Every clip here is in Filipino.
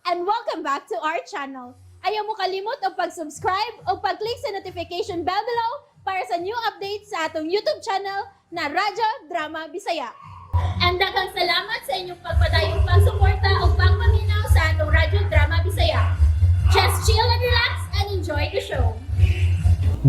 and welcome back to our channel. Ayaw mo kalimot o pag-subscribe o pag-click sa notification bell below para sa new updates sa atong YouTube channel na Radyo Drama Bisaya. And daghang salamat sa inyong pagpadayong pagsuporta o pagpaminaw sa atong Radyo Drama Bisaya. Just chill and relax and enjoy the show.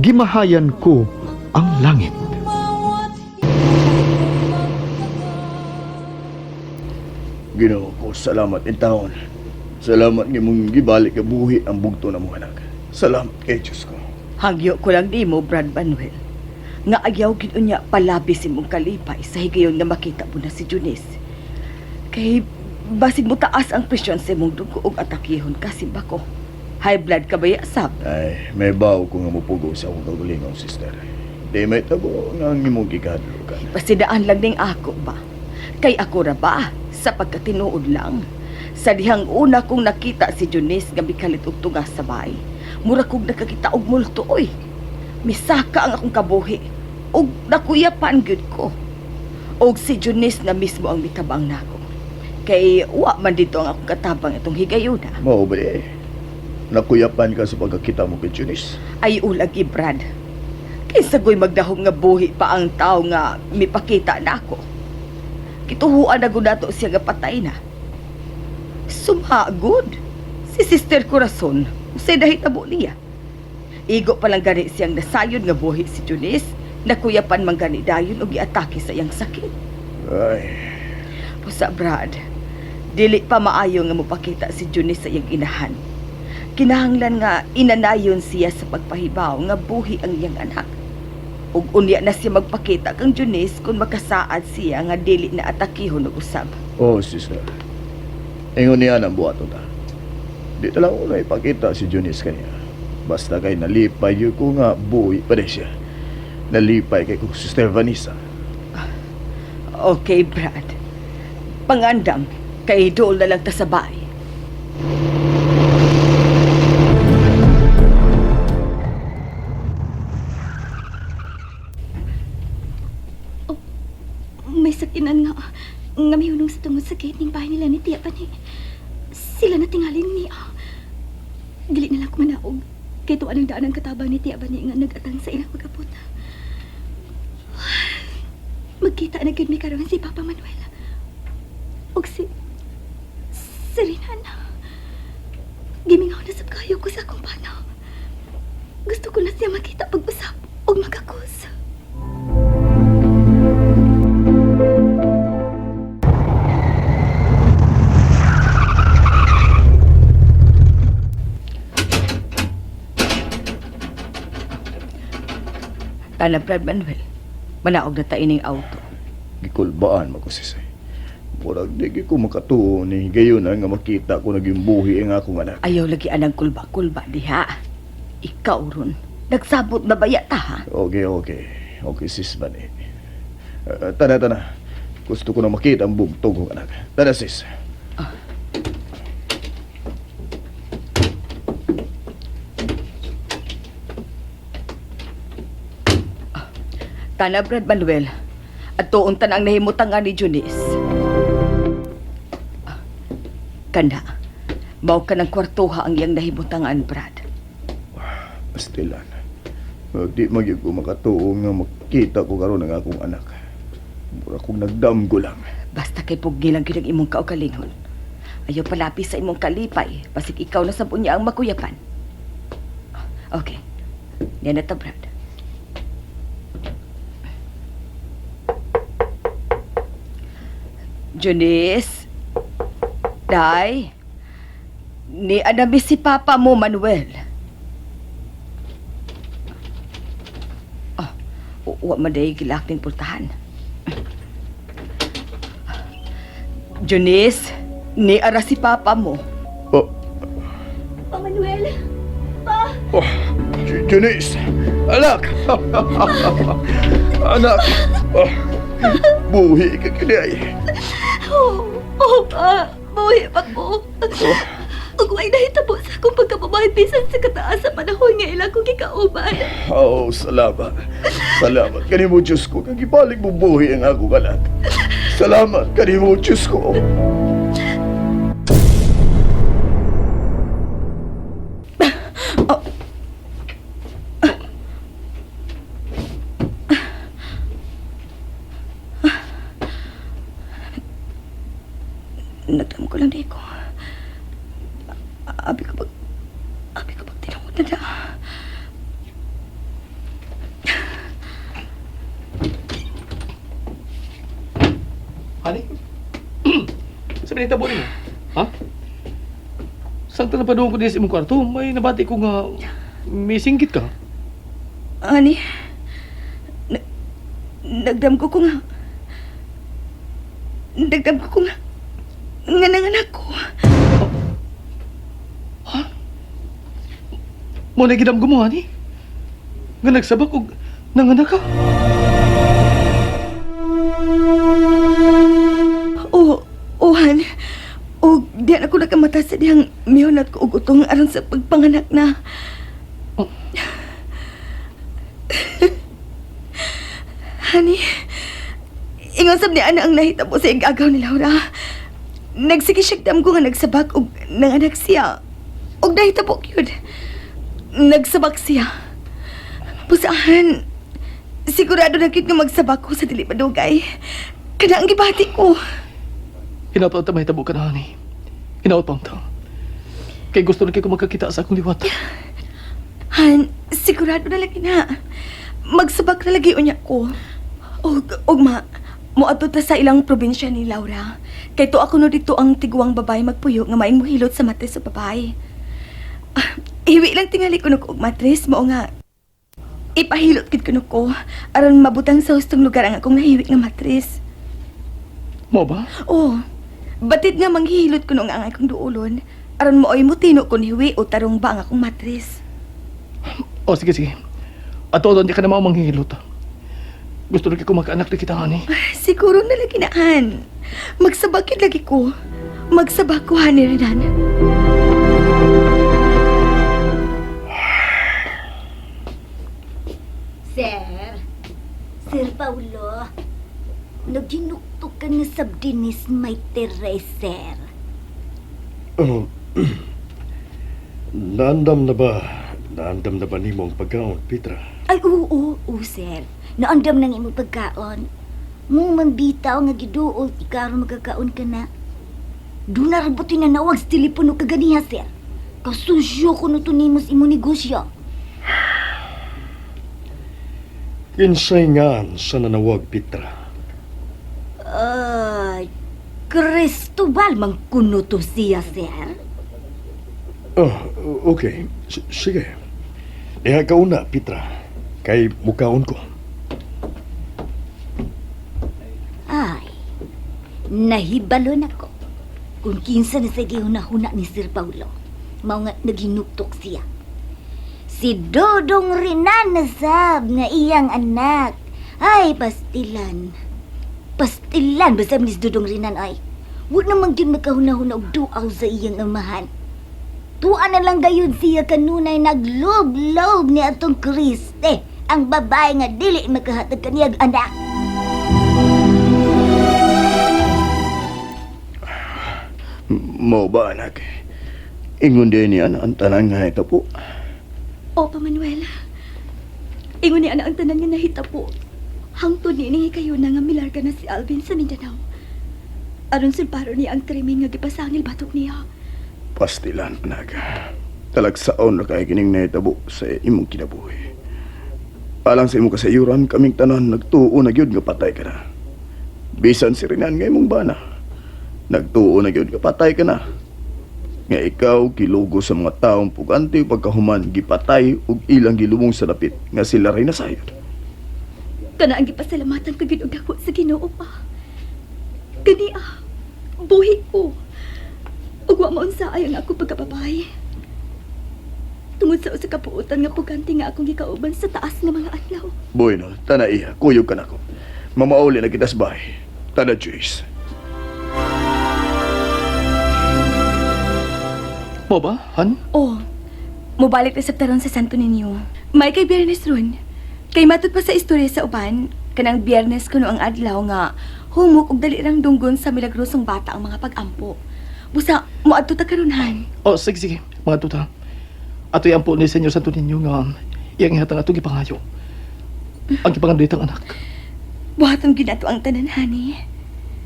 Gimahayan ko ang langit. Ginoo ko, salamat in taon. Salamat nga mong gibalik ka buhi ang bugto na mong anak. Salamat kay Diyos ko. Hangyo ko lang di mo, Brad Manuel. Nga ayaw gid unya palabis imong kalipay sa higayon nga makita mo na si Junis. Kay basig mo taas ang presyon sa imong dugo ug atakihon kasi bako. High blood ka ba ya, sab? Ay, may baw ko nga mupugo sa akong kagulingong sister. Di may tabo nga ang imong gikadlo ka. Pasidaan lang ning ako ba? Kay ako ra ba? Sa pagkatinuod lang. Sa dihang una kong nakita si Junis nga bikalit og tugas sa bahay, mura kong nakakita og multo oy. Misaka ang akong kabuhi og nakuyapan gyud ko. Og si Junis na mismo ang mitabang nako. Kay wa man dito ang akong katabang itong higayuna. Mao ba di? Nakuyapan ka sa pagkakita mo kay Junis. Ay ulag Brad. Kaysa go'y magdahong nga buhi pa ang tao nga mipakita nako. Kituhuan na gud nato siya nga patay na. Sumagod. Si Sister Corazon, usay dahitabo niya. Igo pa lang gani siyang nasayod nga buhi si Junis, nakuyapan man gani dayon og giatake sa iyang sakit. Ay, Pusa Brad, dili pa maayo nga mopakita si Junis sa iyang inahan. Kinahanglan nga inanayon siya sa pagpahibaw nga buhi ang iyang anak. Ug unya na siya magpakita kang Junis kung makasaad siya nga dili na atakihon og usab. oh sister. Ingon niya ang buhaton ta. Di talaga ko na ipakita si Junis kaniya. Basta kay nalipay yun ko nga buhi pa rin siya. Nalipay kay ko Sister Vanessa. Okay, Brad. Pangandam, kay dool na lang ta sa bahay. May sakinan nga mihunong sa tungod sa gate ning bahay nila ni Tia Pani. Sila na tingaling ni dili na lang ko manaog. Kay tuwa ng daan ang katabang ni Tia Pani nga nag-atang sa ilang pag-abot. Magkita na gyud mi karon si Papa Manuel. Og si Renan. Gimingaw na sab kayo ko sa akong bana. Gusto ko na siya makita pag-usap og magakus. Kana Brad Manuel, manaog na ta ining auto. Gikulbaan mo ko sisay. Murag di ko makatuo ni gayon nga makita ko naging buhi ang akong anak. Ayaw lagi anang kulba-kulba diha. Ikaw ron, nagsabot na baya ta ha? Okay. Okay, sis Bani. Tana. Gusto ko na makita ang bugtog kong anak. Tana, sis. Kana Brad Manuel, at tuon tanang nahimutang nga ni Junis. Kana, mao ka ng kwartuha ang iyang nahimutangan, Brad. Pastilan. Di magyug ko makatuo nga makita ko karon ang akong anak. Mura kong nagdamgo lang. Basta kay pugilang ginang imong kaugalingon. Ayaw palapis sa imong kalipay, basig ikaw na sabon niya ang makuyapan. Okay, yan na ta, Brad. Junis, Day, ni anabi si Papa mo, Manuel. Wa maday gilakting pultahan. Junis, ni ara si Papa mo. Oh, Pa Manuel. Pa. oh, Janice! Anak! Anak! Oh, buhi ka kinay. Pa. Buhi pa ko. Ug way nahitabo sa akong pagkababahay bisan sa kataas sa panahon nga ila kong gikauban. Oh, salamat. Salamat kanimo Diyos ko. Kag ibalik mo buhi ang akong anak. Salamat kanimo Diyos ko. Nagdam ko lang di ko. Abi ko pag tinungod na da. Honey? Sabi nita mo mo. Ha? Saan ka napadoon ko din sa imong kwarto? May nabati ko nga may singgit ka. Ani, nagdam ko nga. Nagdam ko nga. Nga nanganak ko. Ha? Mo na ginam mo, honey? Nga nagsabak o nanganak ka? Han. O, diyan ako nakamata sa diyang miyonat ko og utong aron sa pagpanganak na. Oh. Honey, ingon sab ni ana ang nahitabo sa igagaw ni Laura. Nagsikisyagdam ko nga nagsabak og nanganak siya. Og nahitabo yun. Nagsabak siya. Pusahan, sigurado na kit nga magsabak ko sa dili madugay. Kada ang gibati ko. Hinaot pa mahitabo ka na, honey. Hinaot pa ta. Kay gusto na kayo magkakita sa akong liwat. Han, sigurado na lagi na. Magsabak na lagi unya ko. Og ma, moadto ta sa ilang probinsya ni Laura. Kay to ako no dito ang tiguang babae magpuyo nga maing muhilot sa matres sa babae. Iwi lang tingali ko og matres mo nga. Ipahilot kid kuno ko aron mabutang sa hustong lugar ang akong nahiwik nga matres. Mo ba? Oh, batid nga manghihilot ko nung ang akong duulon aron mooy mutino ko niwi o tarong ba ang akong matres. O, sige. Ato doon di ka na manghihilot. Gusto na kayo magkaanak na kita, honey. Siguro na lagi naan. Magsabakit lagi ko. Magsabak ko, honey, Renan. Sir Paulo, naginuktok ka nga sa dinis may Tereser. Oh, naandam na ba? Naandam na ba ni mo ang pagkaon, Petra? Ay, oo, sir. Naandam nang imong pagkaon. Mong mambitaw nga giduol, ikaro magkakaon ka na. Doon narabuti na nawag sa telepono kaganiha, sir. Kasusyo ko no to nimos imo negosyo. Kinsay nga sa nanawag, Petra? Ay, Cristobal, mangkuno to siya, sir. Oh, okay. Sige. Diha ka una, Petra. Kay mukaon ko. Ay, nahibalo na ko. Kung kinsa na sa gihuna-huna ni Sir Paulo, mao nga naghinuktok siya. Si Dodong Rinan nasab nga iyang anak. Ay, pastilan. Pastilan, basta ni Dodong Rinan ay. Huwag naman din magkahuna-huna og duaw sa iyang amahan. Tuan na lang gayon siya kanunay naglob-lob ni atong Kriste, ang babae nga dili makahatag kaniyag anak. Mo ba, anak? Ingon din niya na ang tanan nga ito po. Opa, Manuela. Ingon ni ana ang tanan nga nahitabo. Hangtod ni kayo na nga milarga na si Alvin sa Mindanao. Aron sulparo niya ang krimen nga gipasangil batok niya. Pastilan, anak. Talagsaon na kay kining naitabo sa imong kinabuhi. Alang sa imong kasayuran, kaming tanan nagtuo na gyud nga patay ka na. Bisan si Rinan nga imong bana. Nagtuo na gyud nga patay ka na. Nga ikaw kilugo sa mga taong pugante pagkahuman gipatay ug ilang gilubong sa dapit nga sila ray nasayod. Kana ang gipasalamatan ka gid og dako sa Ginoo pa. Kani buhi ko. Ug wa maunsaay ang ako pagkababay. Tungod sa usa ka puutan nga pugante nga akong gikauban sa taas nga mga adlaw. Bueno, tana iya, kuyog ka na ko. Mamauli na kita sa bahay. Tana, Joyce. Mo ba, han? Oh, mubalik na sa taron sa Santo Niño. May kay Biyernes ron. Kay matod pa sa istorya sa uban, kanang Biyernes kuno ang adlaw nga humok og dali rang dunggon sa milagrosong bata ang mga pag-ampo. Busa, moadto ta karon han. O, sige. Mga tuta. Ato yung po ni Senyor Santo Niño nga iyang ihatang atong ipangayo. Ang ipanganditang anak. Buhaton ginato ang tanan hani.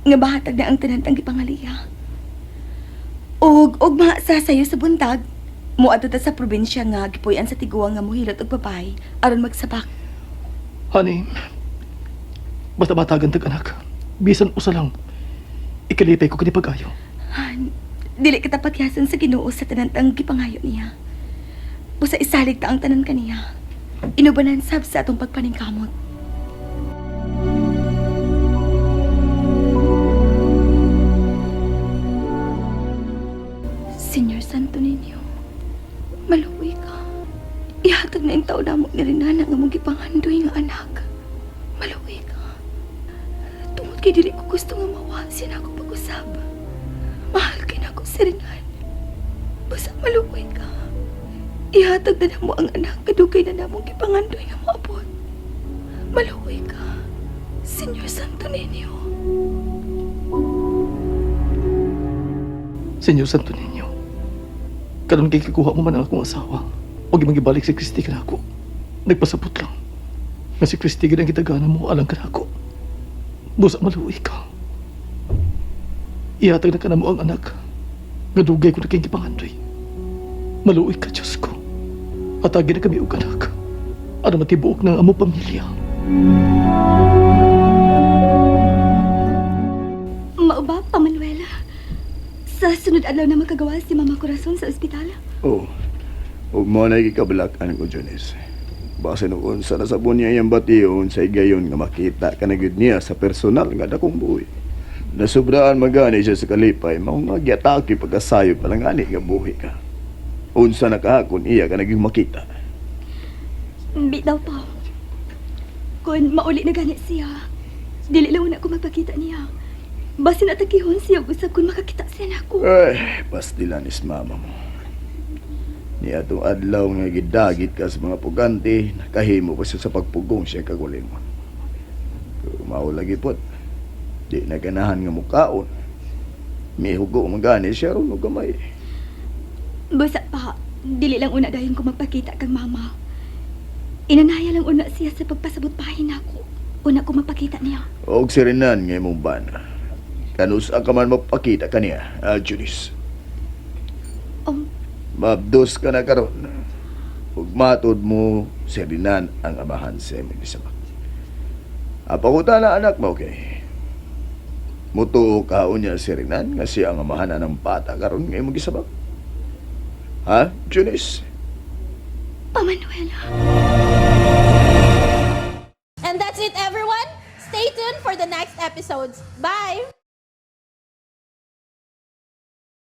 Nga bahatag na ang tanan tang gipangaliya. Og mga sasayo sa buntag. Muadto ta sa probinsya nga gipuy-an sa tiguang nga mohilot og babae aron magsabak. Honey, basta batagan tag anak. Bisan usa lang. Ikalipay ko kini pag-ayo. Han, dili kita patyasan sa Ginoo sa tanan tang gipangayo niya. Busa isalig ta ang tanan kaniya. Inubanan sab sa atong pagpaningkamot. Senyor Santo Niño, maluwi ka. Ihatag na yung taon na mo ni Rinana nga mong gipangandoy nga anak. Maluwi ka. Tungod kay dili ko gusto nga mawasin ako pag-usab. Mahal kay na ako si Rinan. Basta maluwi ka. Ihatag na mo ang anak kadugay na namong gipangandoy nga maabot. Maluwi ka. Senyor Santo Niño. Senyor Santo Niño, karon kay kikuha mo man ang akong asawa. Huwag magibalik si Christy ka na ako. Nagpasabot lang. Nga si Christy ka na gitagana mo, alang ka na ako. Busa maluwi ka. Ihatag na ka na mo ang anak. Nga ko na kayong gipangandoy. Maluwi ka, Diyos ko. Atagi na kami og anak. Ano matibuok ng amo pamilya. Mauba pa, Manuela. Sa sunod adlaw na makagawa si Mama Corazon sa ospital. Oh, huwag mo na ikabalakan ko, Jones. Base noon sa nasabon niya yung bation sa igayon nga makita ka na gud niya sa personal nga dakong buhi. Nasubraan magani siya sa kalipay, maong nagyatake pagkasayo pa lang ani nga buhi ka. Unsa nakahakon iya ka naging makita. Bitaw pa. Kung mauli na ganit siya, dili lang na ako magpakita niya. Basi natakihon siya usab kung makakita siya na ako. Ay, pastilanis mama mo. Niya itong adlaw nga gidagit ka sa mga pugante, nakahimo pa siya sa pagpugong siya kagulin mo. Kung maulagi po, di na ganahan nga mukaon. May hugo magani siya ron o gamay. Basta pa, dili lang una dayon ko magpakita kang mama. Inanaya lang una siya sa pagpasabot bahay na ako. Una ko mapakita niya. Og sirinan nga imong bana. Kanus ka man magpakita kaniya, Junis. Mabdos ka na karon. Ug matod mo sirinan ang amahan sa imong gisabak. Apakuta na anak mo kay. Mutuo ka unya sirinan nga siya ang amahan ng bata karon nga imong gisabak. Ha, Junis? Pa, Manuela. And that's it, everyone. Stay tuned for the next episodes. Bye!